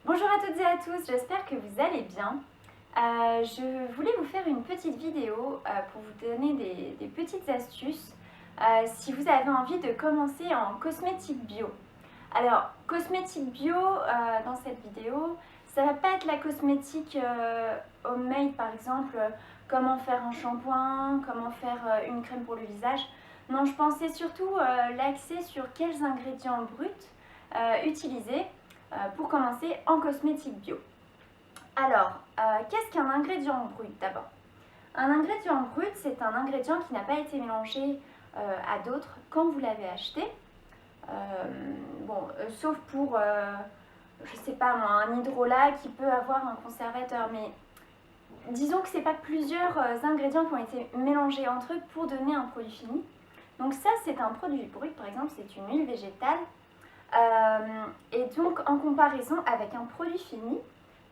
Bonjour à toutes et à tous, j'espère que vous allez bien. Je voulais vous faire une petite vidéo pour vous donner des petites astuces si vous avez envie de commencer en cosmétique bio. Alors, cosmétique bio, dans cette vidéo, ça va pas être la cosmétique homemade par exemple, comment faire un shampoing, comment faire une crème pour le visage. Non, je pensais surtout l'axer sur quels ingrédients bruts utiliser pour commencer en cosmétique bio. Alors, qu'est-ce qu'un ingrédient brut d'abord? Un ingrédient brut, c'est un ingrédient qui n'a pas été mélangé à d'autres quand vous l'avez acheté. Sauf pour, je sais pas moi, un hydrolat qui peut avoir un conservateur, mais disons que ce n'est pas plusieurs ingrédients qui ont été mélangés entre eux pour donner un produit fini. Donc ça, c'est un produit brut, par exemple, c'est une huile végétale. Et donc en comparaison avec un produit fini,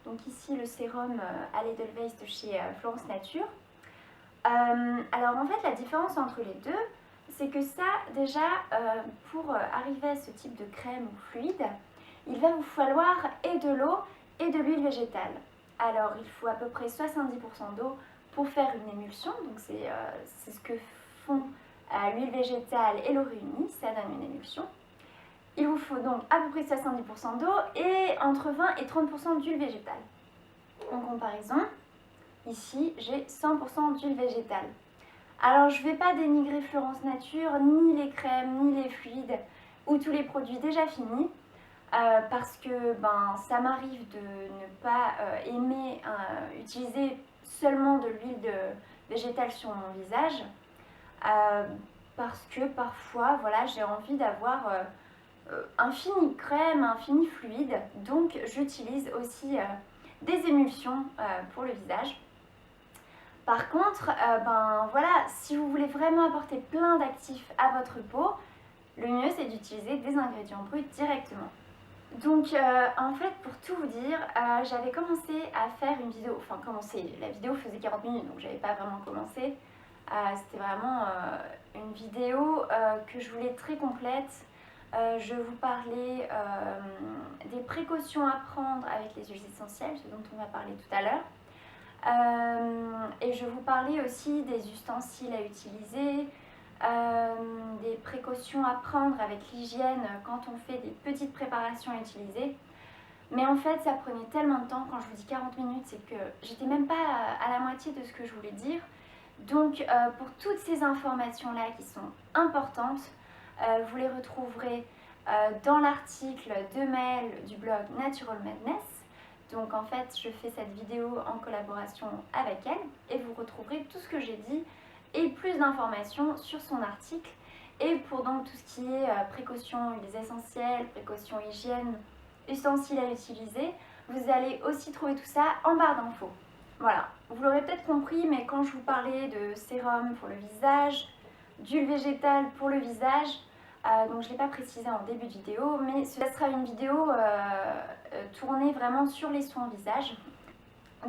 donc ici le sérum à l'Edelweiss de chez Florence Nature. Alors en fait la différence entre les deux, c'est que ça déjà pour arriver à ce type de crème ou fluide, il va vous falloir et de l'eau et de l'huile végétale. Alors il faut à peu près 70% d'eau pour faire une émulsion, donc c'est ce que font l'huile végétale et l'eau réunie, ça donne une émulsion. Il vous faut donc à peu près 70% d'eau et entre 20 et 30% d'huile végétale. En comparaison, ici j'ai 100% d'huile végétale. Alors je ne vais pas dénigrer Florence Nature, ni les crèmes, ni les fluides, ou tous les produits déjà finis, parce que ça m'arrive de ne pas aimer utiliser seulement de l'huile végétale sur mon visage, parce que parfois voilà, j'ai envie d'avoir un fini crème, un fini fluide, donc j'utilise aussi des émulsions pour le visage. Par contre, voilà, si vous voulez vraiment apporter plein d'actifs à votre peau, le mieux c'est d'utiliser des ingrédients bruts directement. Donc en fait, pour tout vous dire, j'avais commencé à faire une vidéo, la vidéo faisait 40 minutes, donc j'avais pas vraiment commencé. C'était vraiment une vidéo que je voulais très complète. Je vous parlais des précautions à prendre avec les huiles essentielles, ce dont on va parler tout à l'heure. Et je vous parlais aussi des ustensiles à utiliser, des précautions à prendre avec l'hygiène quand on fait des petites préparations à utiliser. Mais en fait, ça prenait tellement de temps. Quand je vous dis 40 minutes, c'est que j'étais même pas à la moitié de ce que je voulais dire. Donc, pour toutes ces informations-là qui sont importantes, vous les retrouverez dans l'article de Maëlle du blog Natural Madness. Donc en fait, je fais cette vidéo en collaboration avec elle et vous retrouverez tout ce que j'ai dit et plus d'informations sur son article. Et pour donc tout ce qui est précautions, huiles essentielles, précautions hygiène, ustensiles à utiliser, vous allez aussi trouver tout ça en barre d'infos. Voilà, vous l'aurez peut-être compris, mais quand je vous parlais de sérum pour le visage, d'huile végétale pour le visage, donc je ne l'ai pas précisé en début de vidéo, mais ce sera une vidéo tournée vraiment sur les soins visage.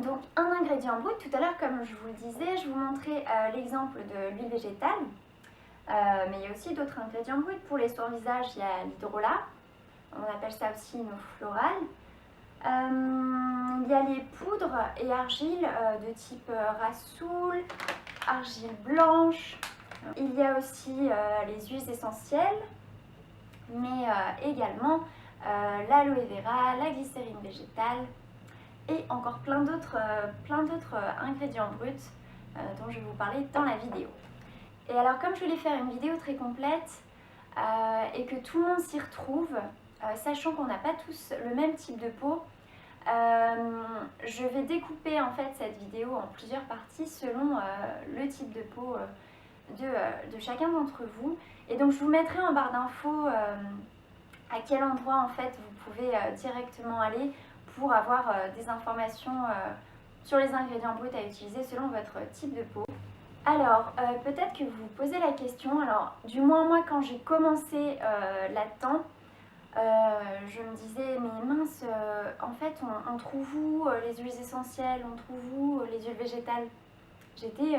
Donc un ingrédient brut, tout à l'heure comme je vous le disais, je vous montrais l'exemple de l'huile végétale, mais il y a aussi d'autres ingrédients bruts. Pour les soins visage, il y a l'hydrolat, on appelle ça aussi une eau florale. Il y a les poudres et argiles de type rassoul, argile blanche. Il y a aussi les huiles essentielles, mais également l'aloe vera, la glycérine végétale et encore plein d'autres ingrédients bruts dont je vais vous parler dans la vidéo. Et alors comme je voulais faire une vidéo très complète et que tout le monde s'y retrouve, sachant qu'on n'a pas tous le même type de peau, je vais découper en fait cette vidéo en plusieurs parties selon le type de peau de chacun d'entre vous. Et donc je vous mettrai en barre d'infos à quel endroit en fait vous pouvez directement aller pour avoir des informations sur les ingrédients bruts à utiliser selon votre type de peau. Alors, peut-être que vous vous posez la question, alors du moins moi quand j'ai commencé là-dedans, je me disais mais mince, en fait on trouve où les huiles essentielles, on trouve où les huiles végétales. J'étais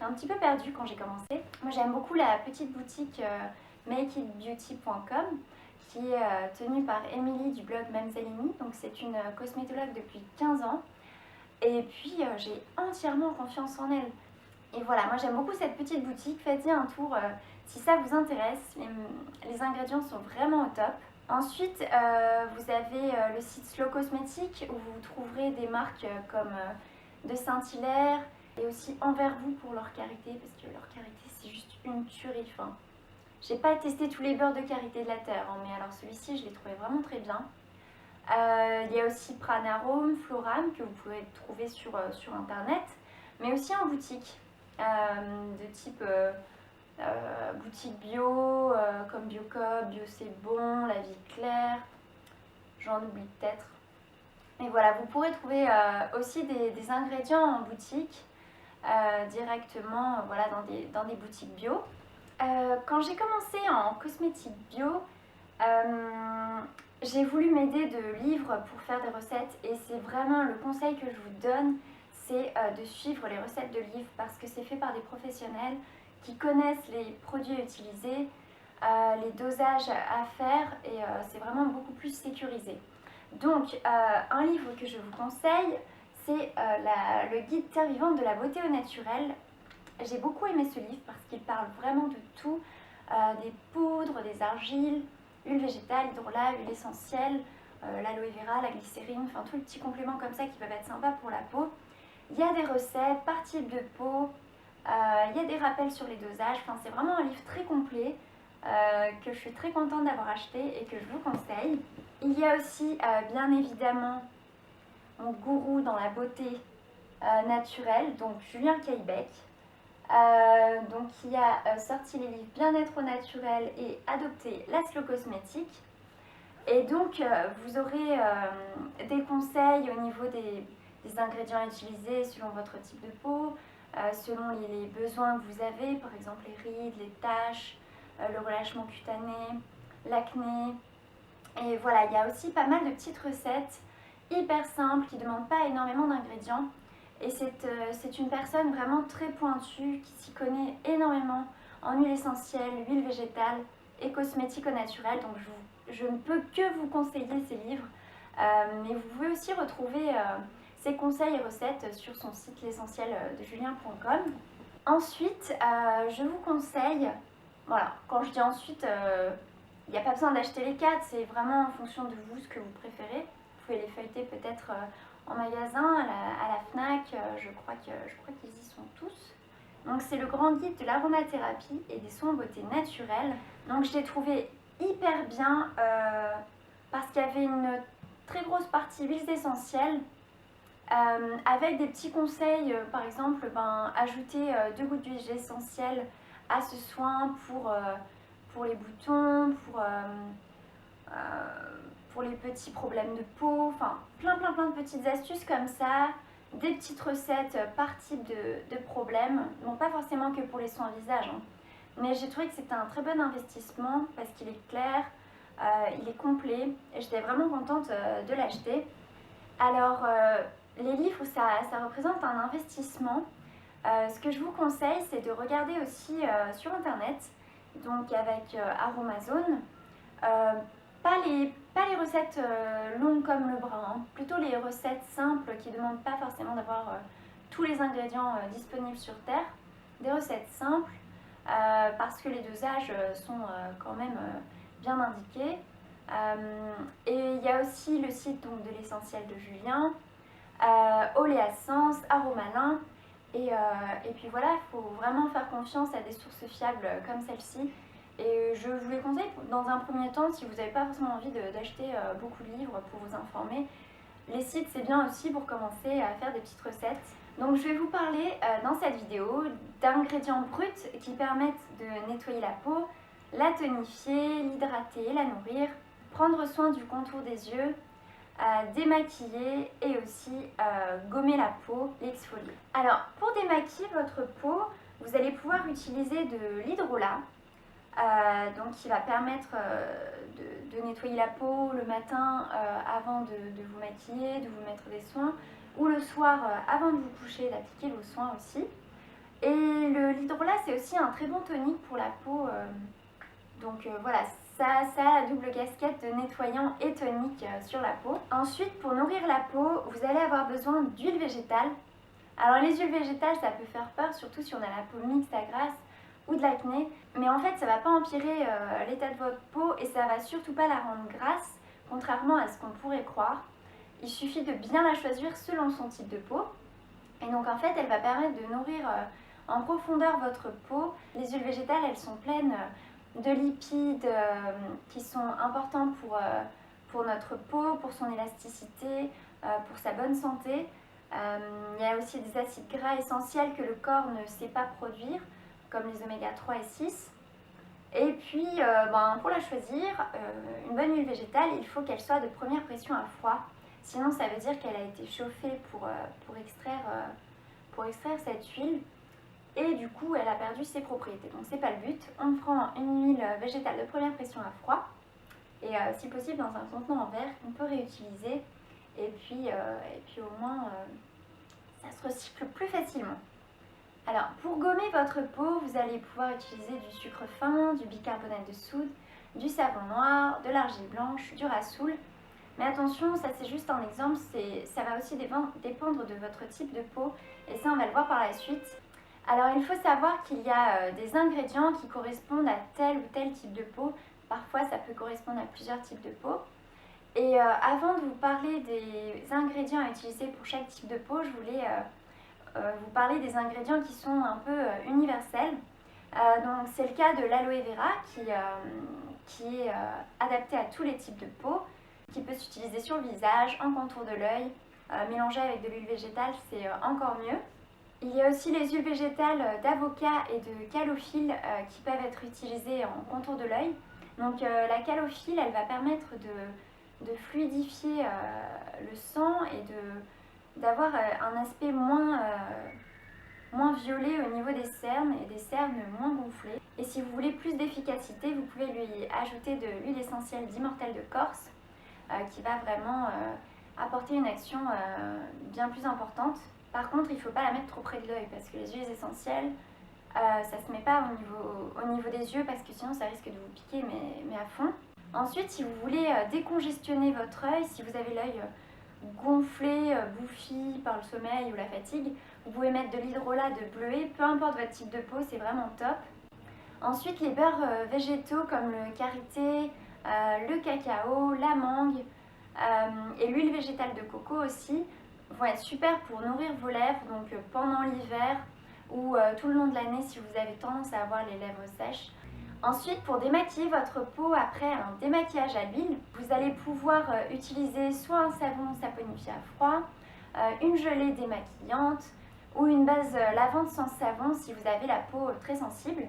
un petit peu perdue quand j'ai commencé. Moi j'aime beaucoup la petite boutique makeitbeauty.com qui est tenue par Émilie du blog Mamzellini. Donc c'est une cosmétologue depuis 15 ans. Et puis j'ai entièrement confiance en elle. Et voilà, moi j'aime beaucoup cette petite boutique. Faites-y un tour si ça vous intéresse. Les ingrédients sont vraiment au top. Ensuite, vous avez le site Slow Cosmétique où vous trouverez des marques comme de Saint-Hilaire et aussi Envers vous pour leur karité, parce que leur karité c'est juste une tuerie. Enfin, j'ai pas testé tous les beurres de karité de la terre, hein, mais alors celui-ci je l'ai trouvé vraiment très bien. Il y a aussi Pranarome, Floram que vous pouvez trouver sur internet, mais aussi en boutique de type boutique bio comme Biocop, Bio c'est bon, La Vie Claire, j'en oublie peut-être. Et voilà, vous pourrez trouver aussi des ingrédients en boutique directement voilà, dans des boutiques bio. Quand j'ai commencé en cosmétique bio, j'ai voulu m'aider de livres pour faire des recettes et c'est vraiment le conseil que je vous donne, c'est de suivre les recettes de livres parce que c'est fait par des professionnels qui connaissent les produits utilisés, les dosages à faire et c'est vraiment beaucoup plus sécurisé. Donc un livre que je vous conseille, c'est le guide Terre vivante de la beauté au naturel. J'ai beaucoup aimé ce livre parce qu'il parle vraiment de tout, des poudres, des argiles, huile végétale, hydrolat, huile essentielle, l'aloe vera, la glycérine, enfin tous les petits compléments comme ça qui peuvent être sympas pour la peau. Il y a des recettes par type de peau, il y a des rappels sur les dosages, enfin c'est vraiment un livre très complet que je suis très contente d'avoir acheté et que je vous conseille. Il y a aussi bien évidemment mon gourou dans la beauté naturelle, donc Julien Caillebec. Donc qui a sorti les livres Bien-être au naturel et Adopter la slow cosmétique. Et donc vous aurez des conseils au niveau des ingrédients utilisés selon votre type de peau, selon les besoins que vous avez, par exemple les rides, les taches, le relâchement cutané, l'acné. Et voilà, il y a aussi pas mal de petites recettes hyper simples qui ne demandent pas énormément d'ingrédients. Et c'est une personne vraiment très pointue qui s'y connaît énormément en huile essentielle, huile végétale et cosmétique au naturel. Donc je ne peux que vous conseiller ces livres. Mais vous pouvez aussi retrouver ses conseils et recettes sur son site l'essentiel-de-julien.com. Ensuite, je vous conseille, voilà, quand je dis ensuite, il n'y a pas besoin d'acheter les 4, c'est vraiment en fonction de vous ce que vous préférez. Vous pouvez les feuilleter peut-être en magasin, à la FNAC, je crois qu'ils y sont tous. Donc c'est le grand guide de l'aromathérapie et des soins beauté naturels. Donc je l'ai trouvé hyper bien parce qu'il y avait une très grosse partie huiles essentielles avec des petits conseils, par exemple ajouter 2 gouttes d'huile essentielle à ce soin pour les boutons, pour les petits problèmes de peau, enfin plein de petites astuces comme ça, des petites recettes par type de problème, bon pas forcément que pour les soins visage, hein. Mais j'ai trouvé que c'était un très bon investissement parce qu'il est clair, il est complet et j'étais vraiment contente de l'acheter. Alors les livres ça représente un investissement. Ce que je vous conseille c'est de regarder aussi sur internet, donc avec Aromazone. Pas les recettes longues comme le bras, hein. Plutôt les recettes simples qui ne demandent pas forcément d'avoir tous les ingrédients disponibles sur Terre. Des recettes simples parce que les dosages sont quand même bien indiqués. Et il y a aussi le site donc, de l'essentiel de Julien, Oléascence, Aromalin. Et puis voilà, il faut vraiment faire confiance à des sources fiables comme celle-ci. Et je vous les conseille dans un premier temps si vous n'avez pas forcément envie d'acheter beaucoup de livres pour vous informer. Les sites c'est bien aussi pour commencer à faire des petites recettes. Donc je vais vous parler dans cette vidéo d'ingrédients bruts qui permettent de nettoyer la peau, la tonifier, l'hydrater, la nourrir, prendre soin du contour des yeux, démaquiller et aussi gommer la peau, l'exfolier. Alors pour démaquiller votre peau, vous allez pouvoir utiliser de l'hydrolat. Donc qui va permettre de nettoyer la peau le matin avant de vous maquiller, de vous mettre des soins, ou le soir avant de vous coucher d'appliquer vos soins aussi. Et l'hydrolat c'est aussi un très bon tonique pour la peau, donc voilà, Ça a la double casquette de nettoyant et tonique sur la peau. Ensuite, pour nourrir la peau, vous allez avoir besoin d'huile végétale. Alors les huiles végétales, ça peut faire peur, surtout si on a la peau mixte à grasse ou de l'acné. Mais en fait, ça ne va pas empirer l'état de votre peau et ça ne va surtout pas la rendre grasse, contrairement à ce qu'on pourrait croire. Il suffit de bien la choisir selon son type de peau. Et donc en fait, elle va permettre de nourrir en profondeur votre peau. Les huiles végétales, elles sont pleines de lipides qui sont importants pour notre peau, pour son élasticité, pour sa bonne santé. Il y a aussi des acides gras essentiels que le corps ne sait pas produire, comme les oméga 3 et 6. Et puis, pour la choisir, une bonne huile végétale, il faut qu'elle soit de première pression à froid. Sinon, ça veut dire qu'elle a été chauffée pour extraire cette huile. Et du coup, elle a perdu ses propriétés. Donc, c'est pas le but. On prend une huile végétale de première pression à froid. Et si possible, dans un contenant en verre qu'on peut réutiliser. Et puis au moins, ça se recycle plus facilement. Alors, pour gommer votre peau, vous allez pouvoir utiliser du sucre fin, du bicarbonate de soude, du savon noir, de l'argile blanche, du rassoul. Mais attention, ça c'est juste un exemple, ça va aussi dépendre de votre type de peau. Et ça, on va le voir par la suite. Alors, il faut savoir qu'il y a des ingrédients qui correspondent à tel ou tel type de peau. Parfois, ça peut correspondre à plusieurs types de peau. Et avant de vous parler des ingrédients à utiliser pour chaque type de peau, je voulais vous parler des ingrédients qui sont un peu universels. Donc c'est le cas de l'aloe vera qui est adapté à tous les types de peau, qui peut s'utiliser sur le visage, en contour de l'œil. Mélangé avec de l'huile végétale, c'est encore mieux. Il y a aussi les huiles végétales d'avocat et de calophylle qui peuvent être utilisées en contour de l'œil. Donc la calophylle, elle va permettre de fluidifier le sang et d'avoir un aspect moins violet au niveau des cernes et des cernes moins gonflées. Et si vous voulez plus d'efficacité, vous pouvez lui ajouter de l'huile essentielle d'immortelle de Corse qui va vraiment apporter une action bien plus importante. Par contre, il ne faut pas la mettre trop près de l'œil parce que les huiles essentielles, ça ne se met pas au niveau des yeux parce que sinon ça risque de vous piquer mais à fond. Ensuite, si vous voulez décongestionner votre œil, si vous avez l'œil gonflé, bouffi par le sommeil ou la fatigue, vous pouvez mettre de l'hydrolat de bleuet, peu importe votre type de peau, c'est vraiment top. Ensuite, les beurres végétaux comme le karité, le cacao, la mangue et l'huile végétale de coco aussi vont être super pour nourrir vos lèvres, donc pendant l'hiver ou tout le long de l'année si vous avez tendance à avoir les lèvres sèches. Ensuite, pour démaquiller votre peau après un démaquillage à l'huile, vous allez pouvoir utiliser soit un savon saponifié à froid, une gelée démaquillante ou une base lavante sans savon si vous avez la peau très sensible.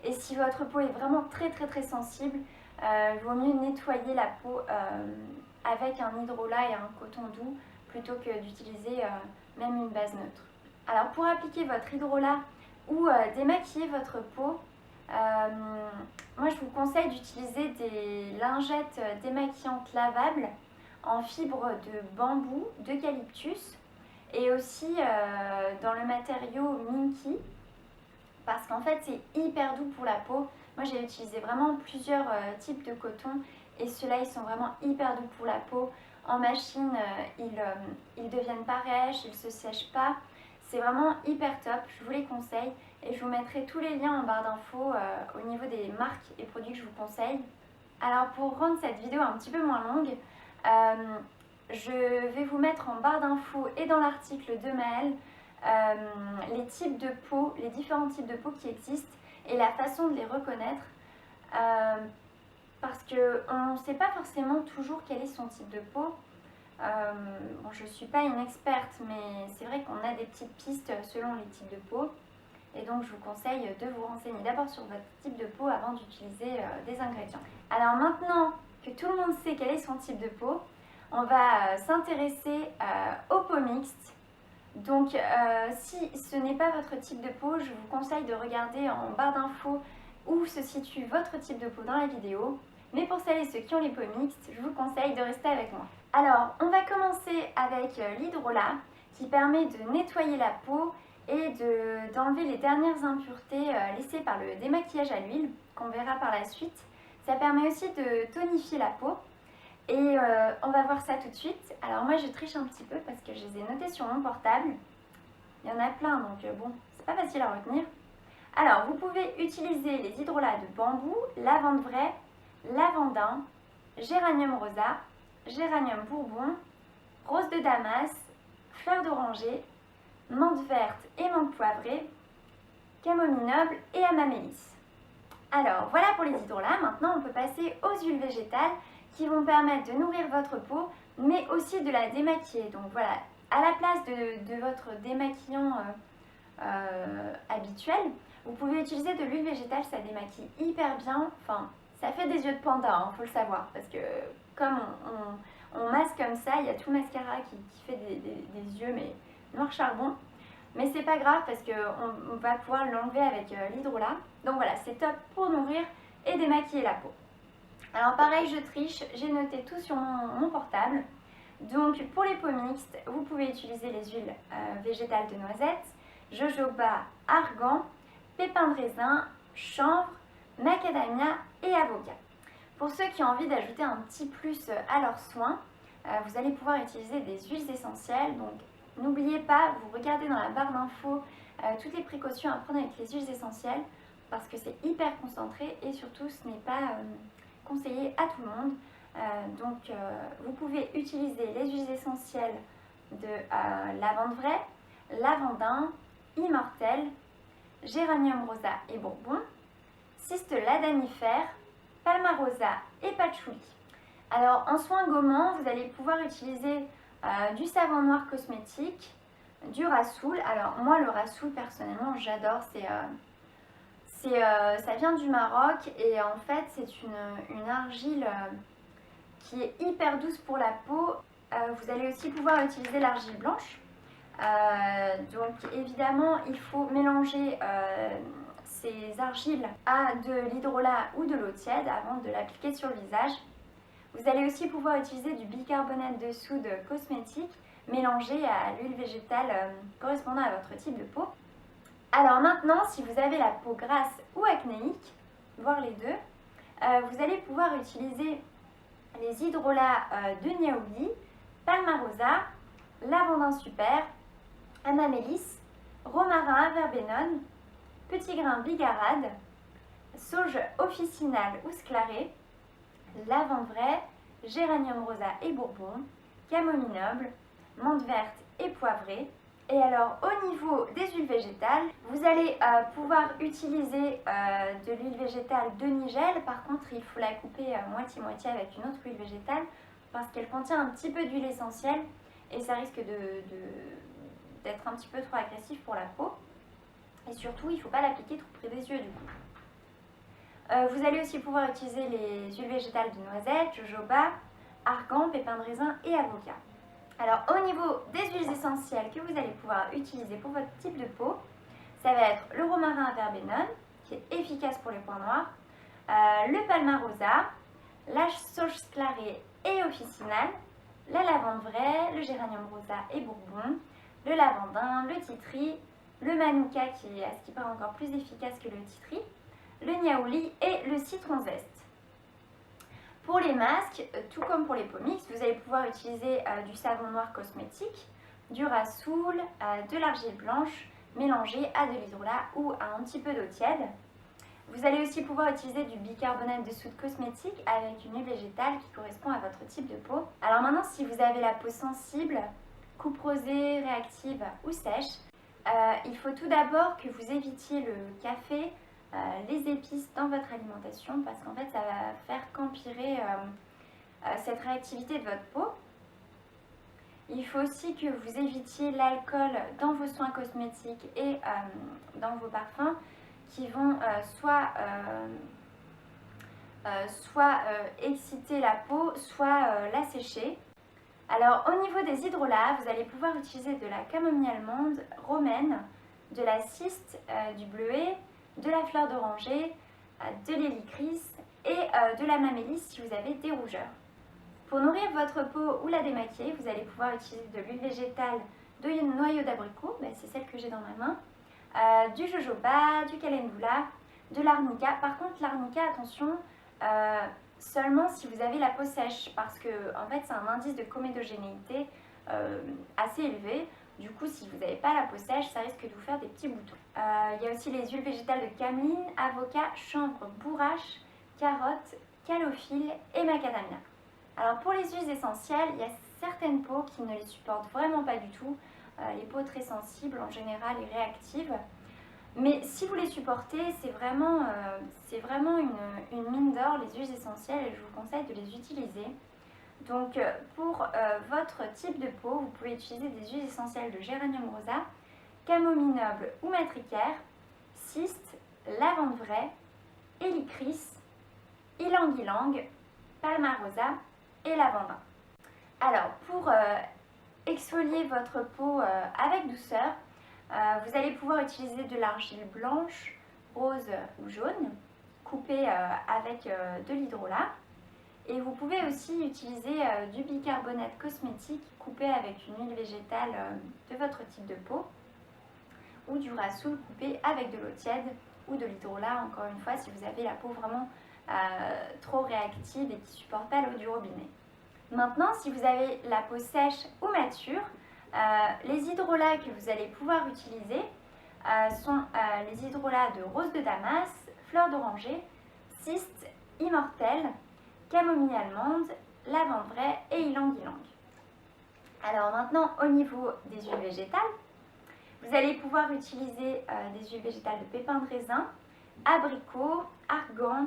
Et si votre peau est vraiment très sensible, il vaut mieux nettoyer la peau avec un hydrolat et un coton doux plutôt que d'utiliser même une base neutre. Alors pour appliquer votre hydrolat ou démaquiller votre peau, moi je vous conseille d'utiliser des lingettes démaquillantes lavables en fibre de bambou, d'eucalyptus et aussi dans le matériau Minky parce qu'en fait c'est hyper doux pour la peau. Moi j'ai utilisé vraiment plusieurs types de coton et ceux-là ils sont vraiment hyper doux pour la peau. En machine ils deviennent pas rêches, ils se sèchent pas. C'est vraiment hyper top, je vous les conseille et je vous mettrai tous les liens en barre d'infos au niveau des marques et produits que je vous conseille. Alors pour rendre cette vidéo un petit peu moins longue, je vais vous mettre en barre d'infos et dans l'article de Maëlle les types de peau, les différents types de peau qui existent et la façon de les reconnaître parce qu'on ne sait pas forcément toujours quel est son type de peau. Bon, je ne suis pas une experte, mais c'est vrai qu'on a des petites pistes selon les types de peau. Et donc, je vous conseille de vous renseigner d'abord sur votre type de peau avant d'utiliser des ingrédients. Alors maintenant que tout le monde sait quel est son type de peau, on va s'intéresser aux peaux mixtes. Donc, si ce n'est pas votre type de peau, je vous conseille de regarder en barre d'infos où se situe votre type de peau dans la vidéo. Mais pour celles et ceux qui ont les peaux mixtes, je vous conseille de rester avec moi. Alors, on va commencer avec l'hydrolat qui permet de nettoyer la peau et d'enlever les dernières impuretés laissées par le démaquillage à l'huile qu'on verra par la suite. Ça permet aussi de tonifier la peau. Et on va voir ça tout de suite. Alors moi je triche un petit peu parce que je les ai notés sur mon portable. Il y en a plein donc bon, c'est pas facile à retenir. Alors vous pouvez utiliser les hydrolats de bambou, lavande vraie, lavandin, géranium rosa, géranium bourbon, rose de Damas, fleur d'oranger, menthe verte et menthe poivrée, camomille noble et amamélis. Alors voilà pour les hydrolats. Maintenant on peut passer aux huiles végétales qui vont permettre de nourrir votre peau mais aussi de la démaquiller. Donc voilà, à la place de votre démaquillant habituel, vous pouvez utiliser de l'huile végétale, ça démaquille hyper bien. Enfin, ça fait des yeux de panda, hein, faut le savoir, parce que comme on masque comme ça, il y a tout le mascara qui fait des yeux mais noir charbon. Mais c'est pas grave parce qu'on va pouvoir l'enlever avec l'hydrolat. Donc voilà, c'est top pour nourrir et démaquiller la peau. Alors pareil, je triche, j'ai noté tout sur mon portable. Donc pour les peaux mixtes, vous pouvez utiliser les huiles végétales de noisette, jojoba, argan, pépins de raisin, chanvre, macadamia et avocat. Pour ceux qui ont envie d'ajouter un petit plus à leurs soins, vous allez pouvoir utiliser des huiles essentielles. Donc n'oubliez pas, vous regardez dans la barre d'infos toutes les précautions à prendre avec les huiles essentielles parce que c'est hyper concentré et surtout ce n'est pas conseillé à tout le monde. Vous pouvez utiliser les huiles essentielles de lavande vraie, lavandin, immortel, géranium rosa et bourbon, cistelat danifère, palmarosa et patchouli. Alors en soins gommants, vous allez pouvoir utiliser du savon noir cosmétique, du rassoul. Alors moi le rassoul personnellement j'adore, ça vient du Maroc et en fait c'est une argile qui est hyper douce pour la peau. Vous allez aussi pouvoir utiliser l'argile blanche. Donc évidemment il faut mélanger ces argiles à de l'hydrolat ou de l'eau tiède avant de l'appliquer sur le visage. Vous allez aussi pouvoir utiliser du bicarbonate de soude cosmétique mélangé à l'huile végétale correspondant à votre type de peau. Alors maintenant, si vous avez la peau grasse ou acnéique, voire les deux, vous allez pouvoir utiliser les hydrolats de niaouli, palmarosa, lavandin super, amamélis, romarin verbenone, petit grain bigarade, sauge officinale ou sclarée, lavande vraie, géranium rosa et bourbon, camomille noble, menthe verte et poivrée. Et alors au niveau des huiles végétales, vous allez pouvoir utiliser de l'huile végétale de nigel. Par contre, il faut la couper moitié-moitié avec une autre huile végétale parce qu'elle contient un petit peu d'huile essentielle et ça risque d'être un petit peu trop agressif pour la peau. Et surtout, il ne faut pas l'appliquer trop près des yeux du coup. Vous allez aussi pouvoir utiliser les huiles végétales de noisette, jojoba, argan, pépins de raisin et avocat. Alors au niveau des huiles essentielles que vous allez pouvoir utiliser pour votre type de peau, ça va être le romarin verbenone qui est efficace pour les points noirs, le palmarosa, la sauge sclarée et officinale, la lavande vraie, le géranium rosa et bourbon, le lavandin, le titri, le manuka qui est à ce qui paraît encore plus efficace que le titri, le niaouli et le citron zeste. Pour les masques, tout comme pour les peaux mixtes, vous allez pouvoir utiliser du savon noir cosmétique, du rassoul, de l'argile blanche mélangée à de l'hydrolat ou à un petit peu d'eau tiède. Vous allez aussi pouvoir utiliser du bicarbonate de soude cosmétique avec une huile végétale qui correspond à votre type de peau. Alors maintenant, si vous avez la peau sensible, coupe rosée, réactive ou sèche, il faut tout d'abord que vous évitiez le café, les épices dans votre alimentation parce qu'en fait ça va faire qu'empirer cette réactivité de votre peau. Il faut aussi que vous évitiez l'alcool dans vos soins cosmétiques et dans vos parfums qui vont soit exciter la peau, soit l'assécher. Alors au niveau des hydrolats, vous allez pouvoir utiliser de la camomille allemande, romaine, de la ciste, du bleuet, de la fleur d'oranger, de l'hélicris et de la mamélis si vous avez des rougeurs. Pour nourrir votre peau ou la démaquiller, vous allez pouvoir utiliser de l'huile végétale de noyau d'abricot, c'est celle que j'ai dans ma main, du jojoba, du calendula, de l'arnica. Par contre l'arnica, attention, seulement si vous avez la peau sèche, parce que en fait c'est un indice de comédogénéité assez élevé. Du coup, si vous n'avez pas la peau sèche, ça risque de vous faire des petits boutons. Il y a aussi les huiles végétales de cameline, avocat, chanvre, bourrache, carotte, calophylle et macadamia. Alors pour les huiles essentielles, il y a certaines peaux qui ne les supportent vraiment pas du tout. Les peaux très sensibles en général et réactives. Mais si vous les supportez, c'est vraiment une mine d'or, les huiles essentielles, et je vous conseille de les utiliser. Donc pour votre type de peau, vous pouvez utiliser des huiles essentielles de géranium rosa, camomille noble ou matricaire, cyste, lavande vraie, hélicris, ylang-ylang, palmarosa et lavandin. Alors pour exfolier votre peau avec douceur, vous allez pouvoir utiliser de l'argile blanche, rose ou jaune, coupée avec de l'hydrolat. Et vous pouvez aussi utiliser du bicarbonate cosmétique coupé avec une huile végétale de votre type de peau, ou du rassoul coupé avec de l'eau tiède ou de l'hydrolat, encore une fois, si vous avez la peau vraiment trop réactive et qui ne supporte pas l'eau du robinet. Maintenant, si vous avez la peau sèche ou mature, les hydrolats que vous allez pouvoir utiliser sont les hydrolats de rose de Damas, fleur d'oranger, cyste, immortel, camomille allemande, lavande vraie et ylang-ylang. Alors maintenant, au niveau des huiles végétales, vous allez pouvoir utiliser des huiles végétales de pépins de raisin, abricot, argan,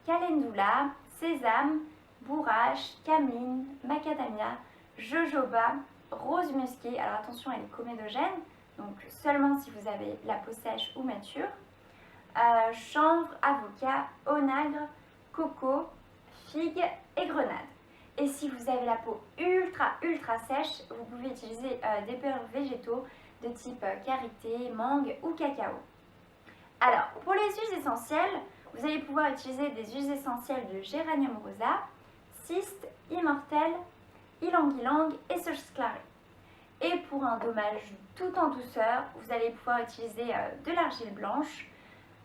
calendula, sésame, bourrache, cameline, macadamia, jojoba, rose musquée. Alors attention, elle est comédogène, donc seulement si vous avez la peau sèche ou mature. Chanvre, avocat, onagre, coco, figue et grenade. Et si vous avez la peau ultra sèche, vous pouvez utiliser des beurres végétaux de type karité, mangue ou cacao. Alors pour les huiles essentielles, vous allez pouvoir utiliser des huiles essentielles de géranium rosa, cyste, immortel, ylang-ylang et sauge clarée. Et pour un dommage tout en douceur, vous allez pouvoir utiliser de l'argile blanche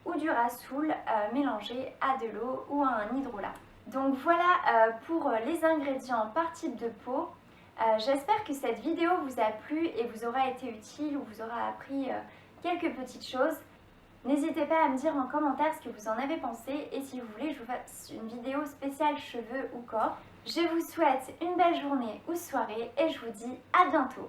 ou du rassoul mélangé à de l'eau ou à un hydrolat. Donc voilà pour les ingrédients par type de peau. J'espère que cette vidéo vous a plu et vous aura été utile ou vous aura appris quelques petites choses. N'hésitez pas à me dire en commentaire ce que vous en avez pensé et si vous voulez que je vous fasse une vidéo spéciale cheveux ou corps. Je vous souhaite une belle journée ou soirée et je vous dis à bientôt.